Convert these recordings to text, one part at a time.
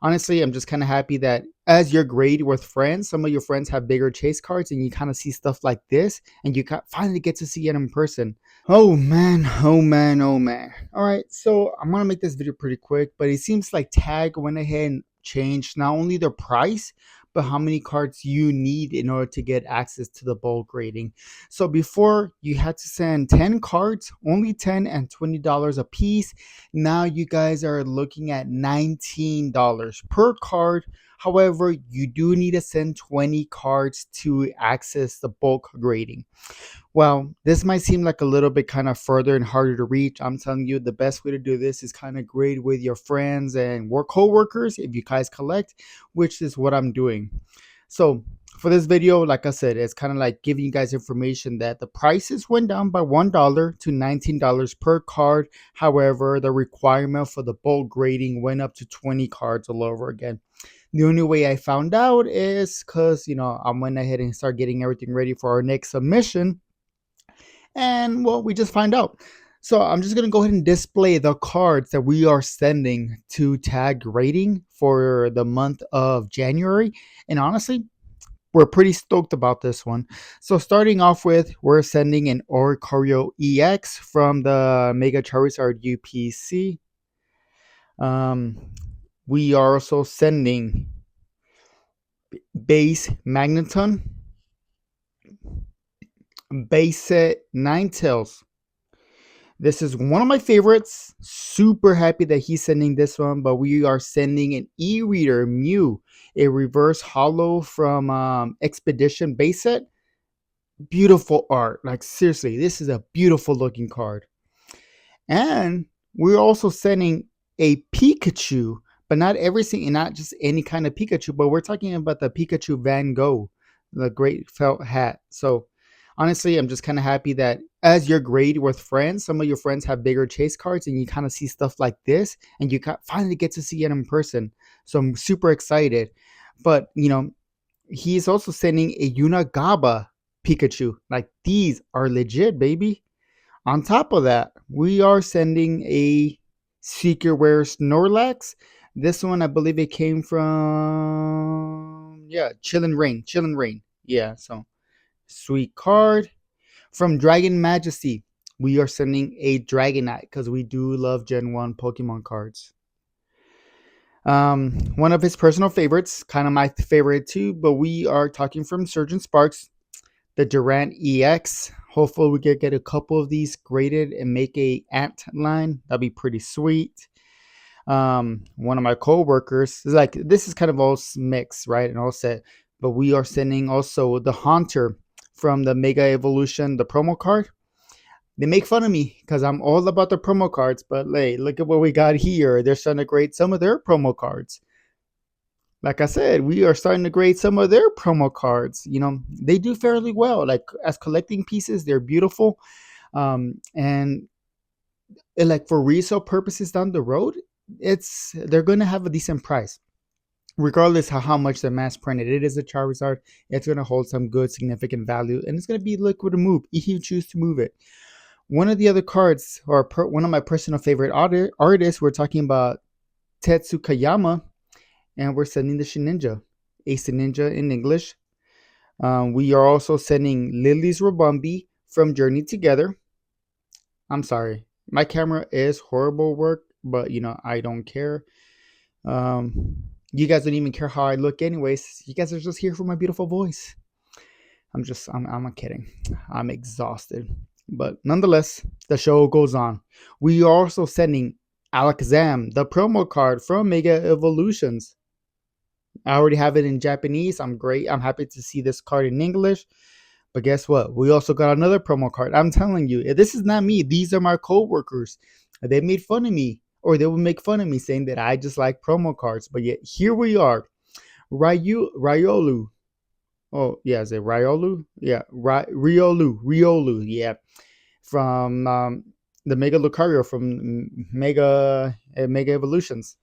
Honestly, I'm just kind of happy that as you're grading with friends, some of your friends have bigger chase cards and you kind of see stuff like this and you finally get to see it in person. Oh man, oh man, oh man. All right, so I'm gonna make this video pretty quick, but it seems like Tag went ahead and changed not only the price, but how many cards you need in order to get access to the bulk grading. So before you had to send 10 cards, only 10 and $20 a piece. Now you guys are looking at $19 per card. However, you do need to send 20 cards to access the bulk grading. Well, this might seem like a little bit kind of further and harder to reach. I'm telling you, the best way to do this is kind of grade with your friends and work co-workers if you guys collect, which is what I'm doing. So for this video, like I said, it's kind of like giving you guys information that the prices went down by $1 to $19 per card. However, the requirement for the bulk grading went up to 20 cards all over again. The only way I found out is because, I went ahead and started getting everything ready for our next submission. And well, we just find out. So I'm just going to go ahead and display the cards that we are sending to Tag Grading for the month of January. And honestly, we're pretty stoked about this one. So starting off with, we're sending an Oricorio EX from the Mega Charizard UPC. We are also sending Base Magneton, Base Set Ninetales. This is one of my favorites. Super happy that he's sending this one, but we are sending an e-reader Mew, a reverse holo from Expedition base set. Beautiful art. Like seriously, this is a beautiful looking card. And we're also sending a Pikachu, but not everything, and not just any kind of Pikachu, but we're talking about the Pikachu Van Gogh, the great felt hat. So honestly, I'm just kind of happy that as you're grading with friends, some of your friends have bigger chase cards and you kind of see stuff like this and you finally get to see it in person. So I'm super excited. But, he's also sending a Unagaba Pikachu. Like these are legit, baby. On top of that, we are sending a Secret Rare Snorlax. This one, I believe it came from, Chillin' Rain. Chillin' Rain. Yeah, so sweet card. From Dragon Majesty, we are sending a Dragonite because we do love Gen 1 Pokemon cards. One of his personal favorites, kind of my favorite too, but we are talking from Surgeon Sparks, the Durant EX. Hopefully we can get a couple of these graded and make a ant line. That'd be pretty sweet. One of my co-workers is like, this is kind of all mixed, right? And all set, but we are sending also the Haunter from the Mega Evolution, the promo card. They make fun of me because I'm all about the promo cards, but hey, look at what we got here. They're starting to grade some of their promo cards. Like I said, we are starting to grade some of their promo cards. They do fairly well. Like as collecting pieces, they're beautiful. And like for resale purposes down the road, they're going to have a decent price. Regardless of how much they're mass printed, it is a Charizard. It's going to hold some good, significant value, and it's going to be liquid to move if you choose to move it. One of the other cards, or one of my personal favorite artists, we're talking about Tetsukayama, and we're sending the Shedinja, Ace Ninja in English. We are also sending Lily's Rabumbi from Journey Together. I'm sorry, my camera is horrible work, but I don't care. You guys don't even care how I look anyways. You guys are just here for my beautiful voice. I'm kidding. I'm exhausted. But nonetheless, the show goes on. We are also sending Alakazam, the promo card from Mega Evolutions. I already have it in Japanese. I'm happy to see this card in English. But guess what? We also got another promo card. I'm telling you, this is not me. These are my co-workers. They made fun of me, or they would make fun of me saying that I just like promo cards. But yet here we are. Riolu. Oh, yeah, is it Riolu? Yeah, Riolu, yeah. From the Mega Lucario from Mega Evolutions.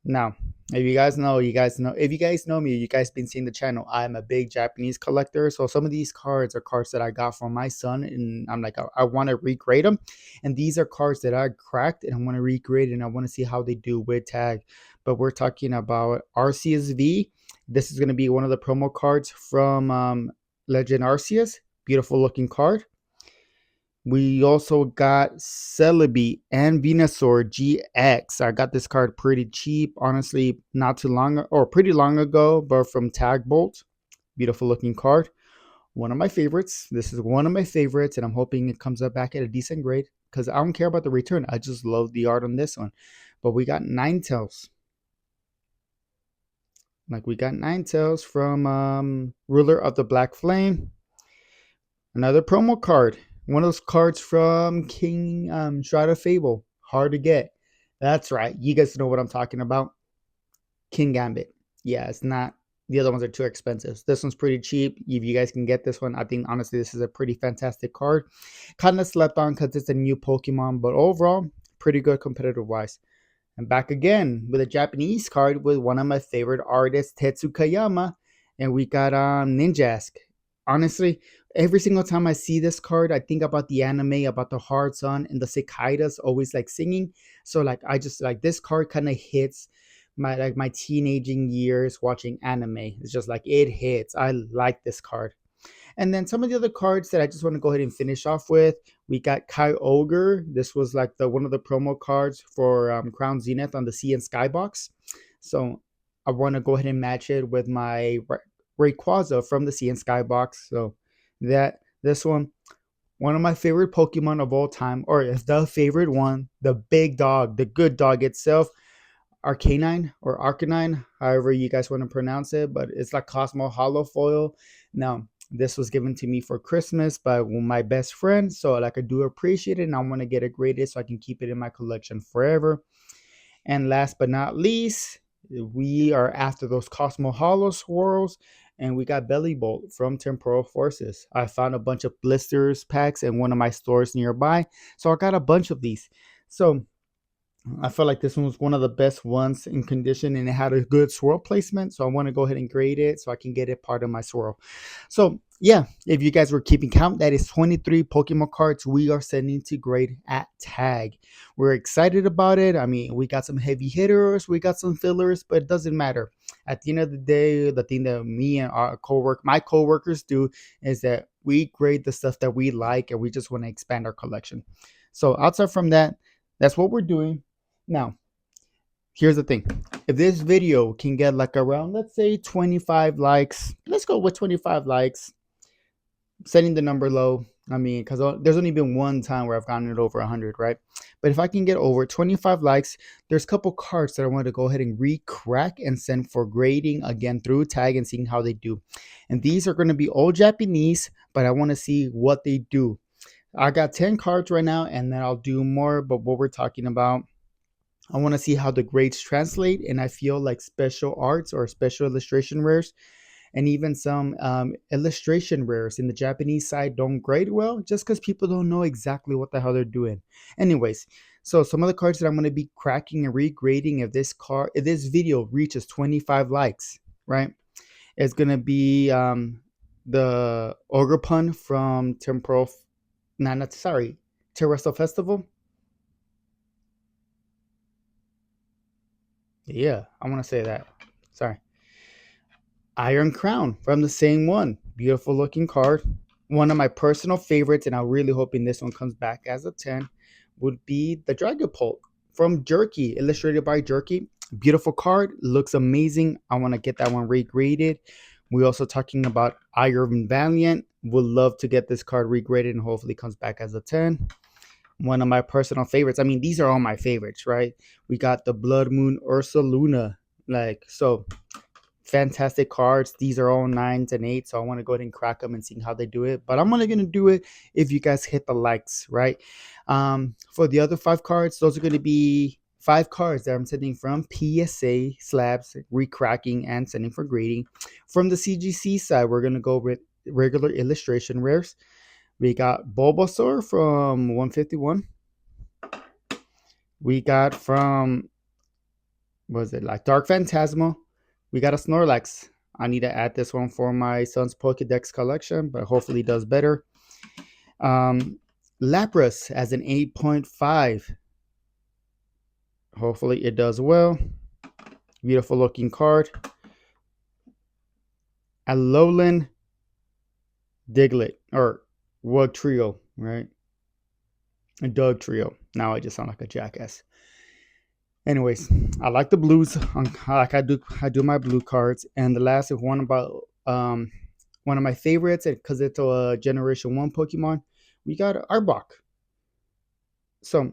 Now, If you guys know, you guys know. If you guys know me, you guys been seeing the channel. I'm a big Japanese collector, so some of these cards are cards that I got from my son, and I'm like, I want to regrade them. And these are cards that I cracked, and I want to regrade, and I want to see how they do with tag. But we're talking about RCSV. This is going to be one of the promo cards from Legend Arceus. Beautiful looking card. We also got Celebi and Venusaur GX. I got this card pretty cheap, honestly, not too long or pretty long ago, but from Tag Bolt. Beautiful looking card. One of my favorites. This is one of my favorites, and I'm hoping it comes up back at a decent grade because I don't care about the return. I just love the art on this one. But we got Ninetales. Like we got Ninetales from Ruler of the Black Flame. Another promo card. One of those cards from King Shroud of Fable. Hard to get. That's right. You guys know what I'm talking about. King Gambit. Yeah, it's not. The other ones are too expensive. This one's pretty cheap. If you guys can get this one, I think honestly this is a pretty fantastic card. Kind of slept on because it's a new Pokemon, but overall, pretty good competitive wise. And back again with a Japanese card with one of my favorite artists, Tetsukayama, and we got Ninjask. Honestly, every single time I see this card, I think about the anime, about the Hard Sun, and the cicadas always like singing. So like I just like this card kind of hits my teenaging years watching anime. It's just like it hits. I like this card. And then some of the other cards that I just want to go ahead and finish off with, we got Kyogre. This was like the one of the promo cards for Crown Zenith on the Sea and Sky box. So I want to go ahead and match it with my Rayquaza from the Sea and Sky box. So that this one of my favorite Pokemon of all time, or if the favorite one, the big dog, the good dog itself, Arcanine or Arcanine, however you guys want to pronounce it, but it's like Cosmo Hollow Foil. Now, this was given to me for Christmas by my best friend, so like I do appreciate it, and I want to get it graded so I can keep it in my collection forever. And last but not least, we are after those Cosmo Hollow swirls, and we got Belly Bolt from Temporal Forces. I found a bunch of blisters packs in one of my stores nearby, so I got a bunch of these. So I felt like this one was one of the best ones in condition and it had a good swirl placement. So I want to go ahead and grade it so I can get it part of my swirl. So yeah, if you guys were keeping count, that is 23 Pokemon cards we are sending to grade at tag. We're excited about it. I mean, we got some heavy hitters, we got some fillers, but it doesn't matter. At the end of the day, the thing that me and my coworkers do is that we grade the stuff that we like and we just want to expand our collection. So outside from that, that's what we're doing. Now, here's the thing. If this video can get like around, let's say 25 likes, let's go with 25 likes, setting the number low. I mean, because there's only been one time where I've gotten it over 100, right? But if I can get over 25 likes, there's a couple cards that I want to go ahead and re-crack and send for grading again through tag and seeing how they do. And these are going to be all Japanese, but I want to see what they do. I got 10 cards right now, and then I'll do more, but what we're talking about, I want to see how the grades translate, and I feel like special arts or special illustration rares and even some illustration rares in the Japanese side don't grade well just because people don't know exactly what the hell they're doing. Anyways, so some of the cards that I'm going to be cracking and regrading if this video reaches 25 likes, right? It's going to be the Ogre from Terrestrial Festival. Yeah, I want to say that. Sorry. Iron Crown from the same one. Beautiful looking card. One of my personal favorites, and I'm really hoping this one comes back as a 10, would be the Dragapult from Jerky, illustrated by Jerky. Beautiful card. Looks amazing. I want to get that one regraded. We're also talking about Iron Valiant. Would love to get this card regraded and hopefully comes back as a 10. One of my personal favorites. I mean, these are all my favorites, right? We got the Blood Moon Ursaluna. Like, so fantastic cards. These are all 9s and 8s, so I want to go ahead and crack them and see how they do it. But I'm only going to do it if you guys hit the likes, right? For the other 5 cards, those are going to be 5 cards that I'm sending from PSA slabs, recracking, and sending for grading. From the CGC side, we're going to go with regular illustration rares. We got Bulbasaur from 151. We got was it like Dark Phantasma? We got a Snorlax. I need to add this one for my son's Pokedex collection, but hopefully it does better. Lapras as an 8.5. Hopefully it does well. Beautiful looking card. Alolan Diglett or Wug Trio, right? A Doug Trio. Now I just sound like a jackass. Anyways, I like the blues. I do my blue cards, and the last one about one of my favorites because it's a Generation One Pokemon. We got Arbok. So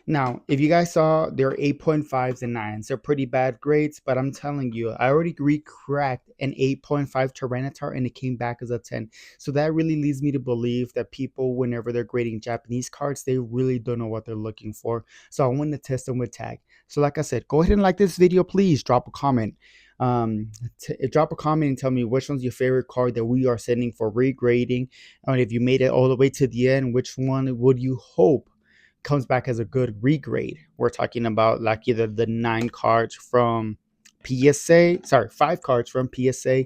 now, if you guys saw, they're 8.5s and 9s. They're pretty bad grades, but I'm telling you, I already re-cracked an 8.5 Tyranitar and it came back as a 10. So that really leads me to believe that people, whenever they're grading Japanese cards, they really don't know what they're looking for. So I want to test them with tag. So like I said, go ahead and like this video, please. Drop a comment. Drop a comment and tell me which one's your favorite card that we are sending for regrading. And if you made it all the way to the end, which one would you hope comes back as a good regrade? We're talking about like either the 9 cards from PSA, sorry, 5 cards from PSA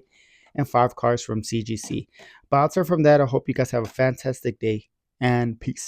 and 5 cards from CGC. But outside from that, I hope you guys have a fantastic day and peace.